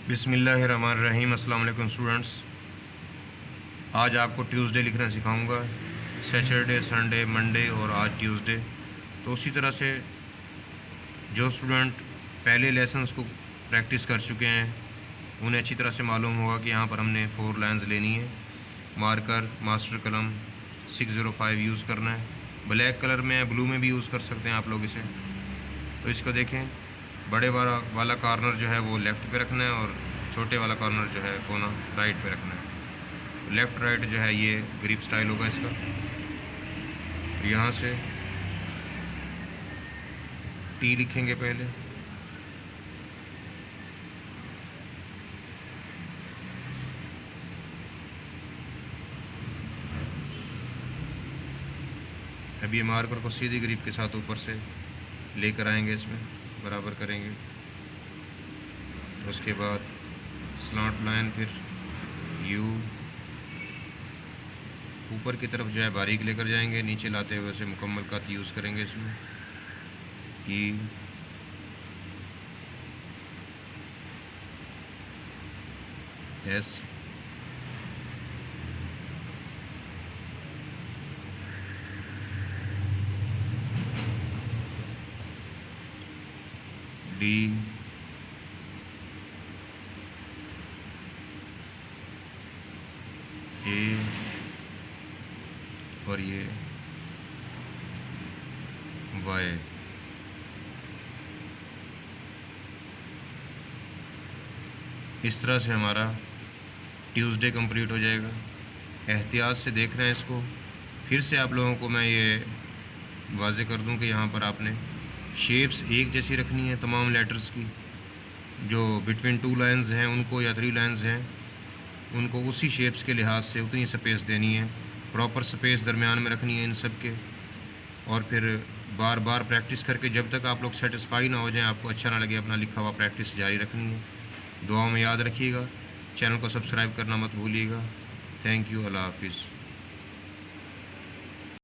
बिस्मिल्लाहिर्रहमानिर्रहीम। अस्सलाम वालेकुम स्टूडेंट्स। आज आपको ट्यूसडे लिखना सिखाऊंगा। सैटरडे, संडे, मंडे और आज ट्यूसडे। तो उसी तरह से जो स्टूडेंट पहले लेसन्स को प्रैक्टिस कर चुके हैं उन्हें अच्छी तरह से मालूम होगा कि यहाँ पर हमने 4 लाइन्स लेनी है। मार्कर, मास्टर कलम 605 यूज़ करना है। ब्लैक कलर में, ब्लू में भी यूज़ कर सकते हैं आप लोग इसे। तो इसको देखें, बड़े वाला कॉर्नर जो है वो लेफ़्ट पे रखना है और छोटे वाला कॉर्नर जो है कोना राइट पे रखना है। लेफ़्ट राइट जो है ये ग्रिप स्टाइल होगा इसका। यहाँ से टी लिखेंगे पहले, अब ये मार्कर को सीधी ग्रिप के साथ ऊपर से लेकर आएंगे, इसमें बराबर करेंगे। उसके बाद स्लॉट लाइन, फिर यू ऊपर की तरफ जो है बारीक लेकर जाएंगे, नीचे लाते हुए उसे मुकम्मल कत यूज़ करेंगे इसमें। ई एस डी ए और ये वाई। इस तरह से हमारा ट्यूसडे कंप्लीट हो जाएगा। एहतियात से देखना है इसको। फिर से आप लोगों को मैं ये वाज़े कर दूं कि यहाँ पर आपने शेप्स एक जैसी रखनी है तमाम लेटर्स की। जो बिटवीन 2 लाइन्स हैं उनको या 3 लाइन्स हैं उनको उसी शेप्स के लिहाज से उतनी स्पेस देनी है, प्रॉपर स्पेस दरमियान में रखनी है इन सब के। और फिर बार बार प्रैक्टिस करके जब तक आप लोग सेटिस्फाई ना हो जाएं, आपको अच्छा ना लगे, अपना लिखा हुआ प्रैक्टिस जारी रखनी है। दुआओं में याद रखिएगा। चैनल को सब्सक्राइब करना मत भूलिएगा। Thank you. अल्लाह हाफिज़।